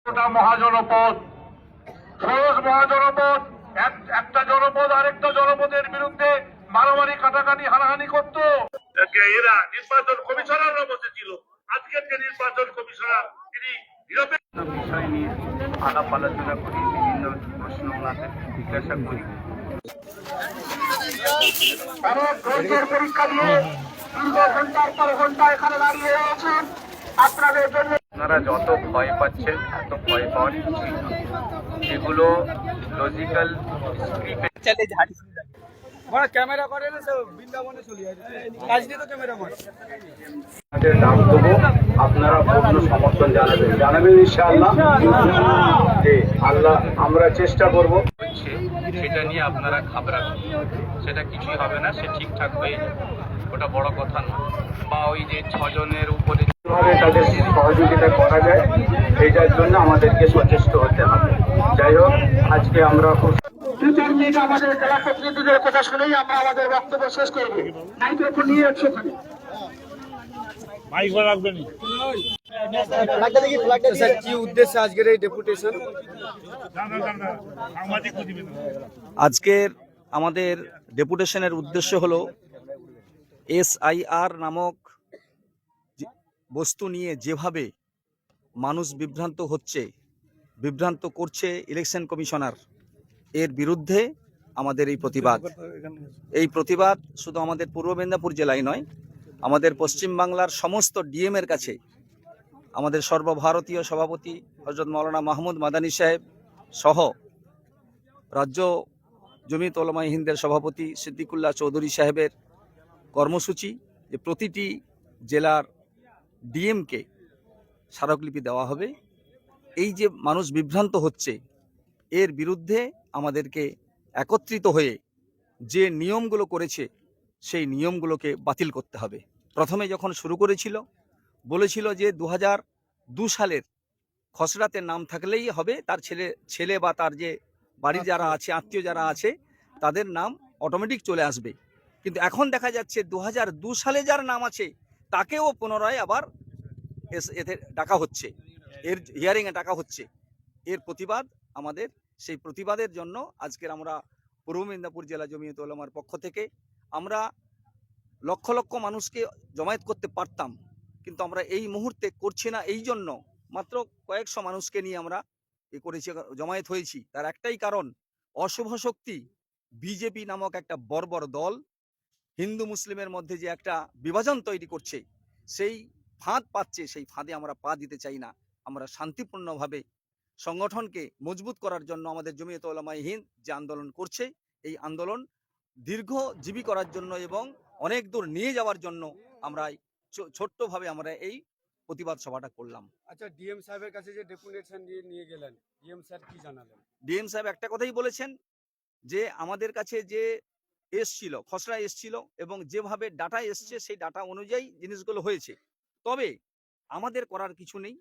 মহাজনপদ, ষোড়শ মহাজনপদ, একটা জনপদ আরেকটা জনপদের বিরুদ্ধে মারামারি কাটাকাটি হানাহানি করতো। এরা নির্বাচন কমিশনাররা বসেছিল। আজকের যে নির্বাচন কমিশনার তিনি বিষয় নিয়ে আলাপ আলোচনা করি, বিভিন্ন প্রশ্ন ওনাদের জিজ্ঞাসা করি। পরীক্ষা দিয়ে দীর্ঘ ঘন্টার পর ঘন্টা এখানে দাঁড়িয়ে রয়েছেন আপনাদের জন্য। আপনারা যত ভয় পাচ্ছেন এত ভয় পাওয়ার কিছুই না, এগুলো লজিক্যাল ক্যামেরা করে না সব বৃন্দাবনে চলে যায় কাজটি তো ক্যামেরা করে ডাক দেবো, আপনারা পূর্ণ সমর্থন জানাবেন ইনশাআল্লাহ। যে আল্লাহ আমরা চেষ্টা করব, সেটা নিয়ে আপনারা ঘাবড়াবেন, সেটা কিছুই হবে না, সে ঠিকঠাক হয়ে যাবে, ওটা বড় কথা না। বা ওই যে 6 জনের উপরে তাদের সহযোগিতা করা যায়, এটার জন্য আমাদেরকে সচেষ্ট হতে হবে। যাই হোক, আজকে আমরা আমাদের জেলা প্রতিনিধিদের কথা শুনেই আমরা আমাদের বক্তব্য শেষ করব। মাইক্রোফোন নিয়ে একসাথে কি উদ্দেশ্যে আজকের এই ডেপুটেশন? আজকের আমাদের ডেপুটেশনের উদ্দেশ্য হলো SIR নামক বস্তু নিয়ে যেভাবে মানুষ বিভ্রান্ত করছে ইলেকশন কমিশনার, এর বিরুদ্ধে আমাদের এই প্রতিবাদ শুধু আমাদের পূর্ব মেদিনীপুর জেলায় নয়, আমাদের পশ্চিমবাংলার সমস্ত ডিএমের কাছে আমাদের সর্বভারতীয় সভাপতি হযরত মাওলানা মাহমুদ মাদানী সাহেব সহ রাজ্য জমিয়ত উলামায়ে হিন্দের সভাপতি সিদ্দিকুল্লাহ চৌধুরী সাহেবের কর্মসূচি যে প্রতিটি জেলার ডিএমকে স্মারকলিপি দেওয়া হবে। এই যে মানুষ বিভ্রান্ত হচ্ছে, এর বিরুদ্ধে আমাদেরকে একত্রিত হয়ে যে নিয়মগুলো করেছে সেই নিয়মগুলোকে বাতিল করতে হবে। প্রথমে যখন শুরু করেছিল বলেছিল যে 2002 সালের খসড়াতে নাম থাকলেই হবে, তার ছেলে বা তার যে বাড়ির যারা আছে, আত্মীয় যারা আছে, তাদের নাম অটোমেটিক চলে আসবে। কিন্তু এখন দেখা যাচ্ছে 2002 সালে যার নাম আছে তাকেও পুনরায় আবার এতে ডাকা হচ্ছে, এর হিয়ারিংয়ে ডাকা হচ্ছে। এর প্রতিবাদ আমাদের, সেই প্রতিবাদের জন্য আজকের আমরা পূর্ব মেদিনীপুর জেলা জমিয়ত উলামার পক্ষ থেকে আমরা লক্ষ লক্ষ মানুষকে জমায়েত করতে পারতাম, কিন্তু আমরা এই মুহূর্তে করছি না। এই জন্য মাত্র কয়েকশো মানুষকে নিয়ে আমরা জমায়েত হয়েছি। তার একটাই কারণ, অশুভ শক্তি বিজেপি নামক একটা বর্বর দল হিন্দু মুসলিমের মধ্যে যে একটা বিভাজন তৈরি করছে, সেই ফাঁদ পাচ্ছে, সেই ফাঁদে আমরা পা দিতে চাই না। আমরা শান্তিপূর্ণভাবে সংগঠনকে মজবুত করার জন্য আমাদের জমিয়ত উলামায়ে হিন্দ যে আন্দোলন করছে, এই আন্দোলন দীর্ঘজীবী করার জন্য এবং অনেক দূর নিয়ে যাওয়ার জন্য আমরা ছোট্টভাবে আমরা এই প্রতিবাদ সভাটা করলাম। আচ্ছা, ডিএম সাহেবের কাছে যে ডেপুটেশন নিয়ে গেলেন, ডিএম স্যার কি জানালেন? ডিএম সাহেব একটা কথাই বলেছেন যে আমাদের কাছে যে খসড়া এসছিল এবং যেভাবে ডাটা এসছে সেই ডাটা অনুযায়ী জিনিসগুলো হয়েছে। তবে আমাদের করার কিছু নেই,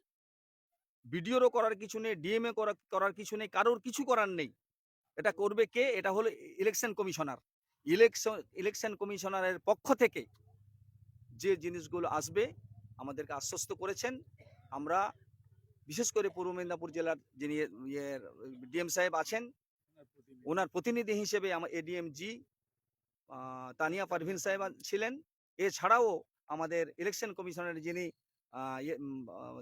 বিডিওরও করার কিছু নেই, ডিএমএ করার কিছু নেই, কারোর কিছু করার নেই। এটা করবে কে? এটা হলো ইলেকশন কমিশনার। ইলেকশন কমিশনারের পক্ষ থেকে যে জিনিসগুলো আসবে আমাদেরকে আশ্বস্ত করেছেন। আমরা বিশেষ করে পূর্ব মেদিনীপুর জেলার যিনি ডিএম সাহেব আছেন, ওনার প্রতিনিধি হিসেবে এডিএমজি তানিয়া পারভিন সাহেব ছিলেন। এছাড়াও আমাদের ইলেকশন কমিশনের যিনি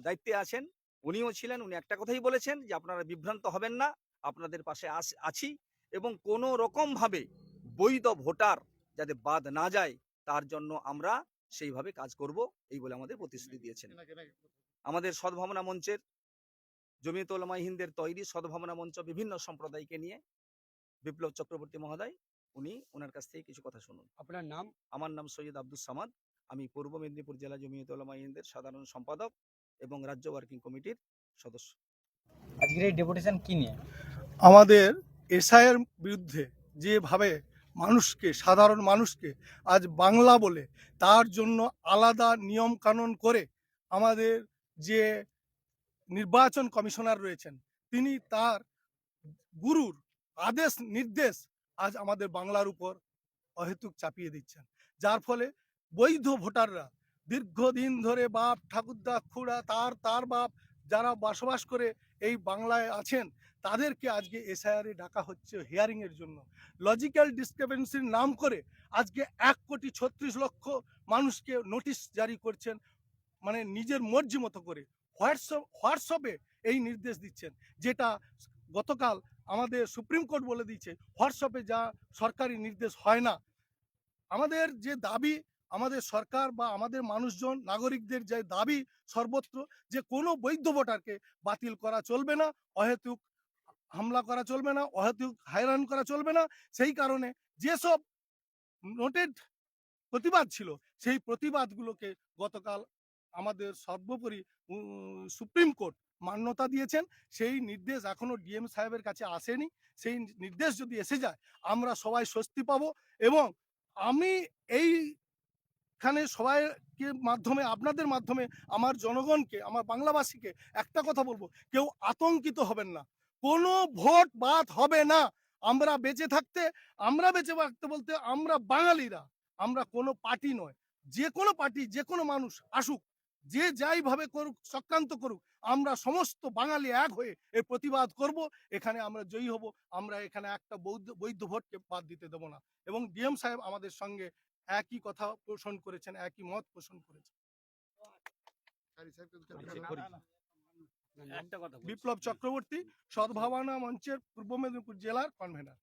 দায়িত্বে আছেন উনিও ছিলেন। উনি একটা কথাই বলেছেন যে আপনারা বিভ্রান্ত হবেন না, আপনাদের পাশে আছি এবং কোনো রকমভাবে বৈধ ভোটার যাতে বাদ না যায় তার জন্য আমরা সেইভাবে কাজ করব, এই বলে আমাদের প্রতিশ্রুতি দিয়েছেন। আমাদের সদ্ভাবনা মঞ্চের জমিয়ত উলামায়ে হিন্দের তৈরি সদ্ভাবনা মঞ্চ বিভিন্ন সম্প্রদায়কে নিয়ে বিপ্লব চক্রবর্তী মহোদয়, ওনার কাছ থেকে কিছু কথা শুনুন। আপনার নাম? আমার নাম সৈয়দ আব্দুস সামাদ। আমি পূর্ব মেদিনীপুর জেলা জমিয়ত উলামায়ে হিন্দের সাধারণ সম্পাদক এবং রাজ্য ওয়ার্কিং কমিটির সদস্য। আজকের এই ডেপুটেশন কি নিয়ে? আমাদের এসআইয়ের বিরুদ্ধে যেভাবে সাধারণ মানুষকে আজ বাংলা বলে তার জন্য আলাদা নিয়ম কানুন করে আমাদের যে নির্বাচন কমিশনার রয়েছেন, তিনি তার গুরুর আদেশ নির্দেশ আজ আমাদের বাংলার উপর অহেতুক চাপিয়ে দিচ্ছেন, যার ফলে বৈধ ভোটাররা দীর্ঘদিন ধরে বাপ ঠাকুরদা খুড়া তার বাপ যারা বসবাস করে এই বাংলায় আছেন তাদেরকে আজকে এসআইআর এ ডাকা হচ্ছে হিয়ারিং এর জন্য। লজিক্যাল ডিসক্রিপেন্সির নাম করে আজকে 1,36,00,000 মানুষকে নোটিশ জারি করছেন, মানে নিজের মর্জি মতো করে হোয়াটসঅ্যাপে এই নির্দেশ দিচ্ছেন, যেটা গতকাল আমাদের সুপ্রিম কোর্ট বলে দিয়েছে হোয়াটসঅ্যাপে যা সরকারি নির্দেশ হয় না। আমাদের যে দাবি, আমাদের সরকার বা আমাদের মানুষজন নাগরিকদের যে দাবি সর্বত্র, যে কোনো বৈধ ভোটারকে বাতিল করা চলবে না, অহেতুক হামলা করা চলবে না, অহেতুক হয়রান করা চলবে না। সেই কারণে যেসব নোটেড প্রতিবাদ ছিল সেই প্রতিবাদগুলোকে গতকাল আমাদের সর্বোপরি সুপ্রিম কোর্ট মান্যতা দিয়েছেন। সেই নির্দেশ এখনো ডিএম সাহেবের কাছে আসেনি। সেই নির্দেশ যদি এসে যায় আমরা সবাই স্বস্তি পাবো। এবং আমি এইখানে সবাইকে মাধ্যমে, আপনাদের মাধ্যমে আমার জনগণকে, আমার বাংলাবাসীকে একটা কথা বলবো, কেউ আতঙ্কিত হবেন না, কোনো ভোট বাদ হবে না। আমরা বেঁচে থাকতে বলতে আমরা বাঙালিরা, আমরা কোনো পার্টি নয়, যে কোনো পার্টি, যে কোনো মানুষ আসুক, যে যাইভাবে করুক, চক্রান্ত করুক, আমরা সমস্ত বাঙালি এক হয়ে এর প্রতিবাদ করব। এখানে আমরা জয়ী হব। আমরা এখানে একটা বৈধ ভোটকে বাদ দিতে দেবো না। এবং ডিএম সাহেব আমাদের সঙ্গে একই কথা পোষণ করেছেন, একই মত পোষণ করেছেন। বিপ্লব চক্রবর্তী, সদ্ভাবনা মঞ্চের পূর্ব মেদিনীপুর জেলার কনভেনার।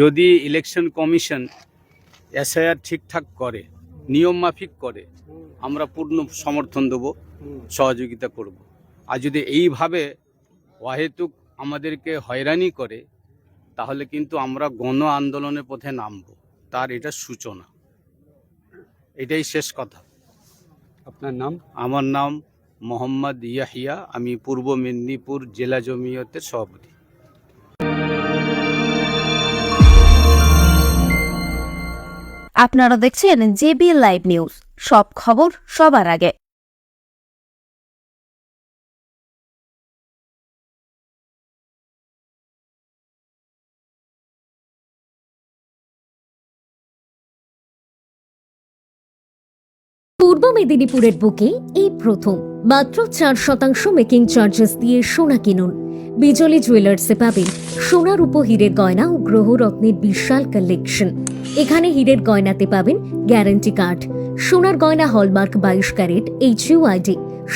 যদি ইলেকশন কমিশন এসআইআর ঠিকঠাক করে, নিয়ম মাফিক করে, আমরা পূর্ণ সমর্থন দেব, সহযোগিতা করব। আর যদি এইভাবে অহেতুক আমাদেরকে হয়রানি করে, তাহলে কিন্তু আমরা গণ আন্দোলনের পথে নামব। তার এটা সূচনা, এটাই শেষ কথা। আপনার নাম? আমার নাম মোহাম্মদ ইয়াহিয়া, আমি পূর্ব মেদিনীপুর জেলা জমিয়তের সভাপতি। আপনারা দেখছেন জেবি লাইভ নিউজ, সব খবর সবার আগে। পূর্ব মেদিনীপুরের বুকে এই প্রথম মাত্র 4% মেকিং চার্জেস দিয়ে সোনা কিনুন। বিজলি জুয়েলার্সে পাবেন সোনার উপহীরের গয়না ও গ্রহরত্নের বিশাল কালেকশন। এখানে হীরের গয়নাতে পাবেন গ্যারান্টি কার্ড, সোনার গয়না হলমার্ক 22 ক্যারেট HUID,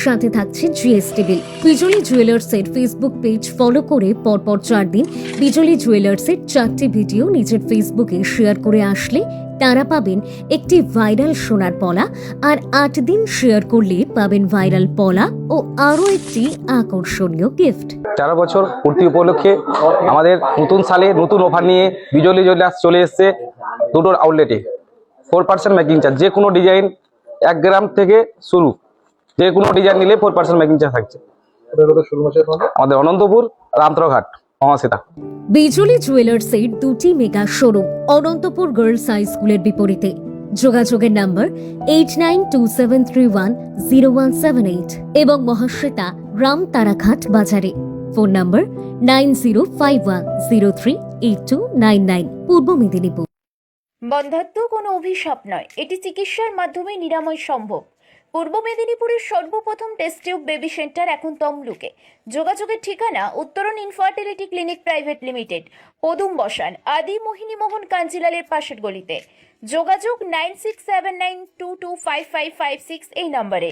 সাথে থাকছে জিএসটি বিল। বিজলি জুয়েলার্সের ফেসবুক পেজ ফলো করে পরপর 4 দিন বিজলি জুয়েলার্সের 4টি ভিডিও নিজের ফেসবুকে শেয়ার করে আসলে তারা পাবেন একটি ভাইরাল সোনার পলা, আর 8 দিন শেয়ার করলে পাবেন ভাইরাল পলা ও আরও একটি আকর্ষণীয় গিফট। 4 বছর পূর্তি উপলক্ষে আমাদের নতুন সালে নতুন অফার নিয়ে বিজলি জুয়েলার্স চলে এসেছে দুটোর আউটলেটে। 4% মেকিং চার্জ, যে কোনো ডিজাইন 1 গ্রাম থেকে শুরু, যে কোনো ডিজাইন নিলে 4% মেকিং চার্জ থাকছে। আমাদের অনন্তপুর, রামতরঘাট, মহাসিতা। বিজলি জুয়েলার্সের 2টি mega showroom Anantapur girls high স্কুলের বিপরীতে। যোগাযোগের নাম্বার 8927310178 এবং মহাশ্বেতা রাম তারাঘাট বাজারে। ফোন নাম্বার 9051038299, পূর্ব মেদিনীপুর। বন্ধ্যাত্ব কোনো অভিশাপ নয়, এটি চিকিৎসার মাধ্যমে নিরাময় সম্ভব। পূর্ব মেদিনীপুরের সর্বপ্রথম টেস্ট টিউব বেবি সেন্টার এখন তমলুকে। যোগাযোগের ঠিকানা উত্তরণ ইনফার্টিলিটি ক্লিনিক প্রাইভেট লিমিটেড, পদুম বসান, আদি মোহিনী মোহন কাঞ্জিলালের পাশের গলিতে। যোগাযোগ 9679225556 এই নম্বরে।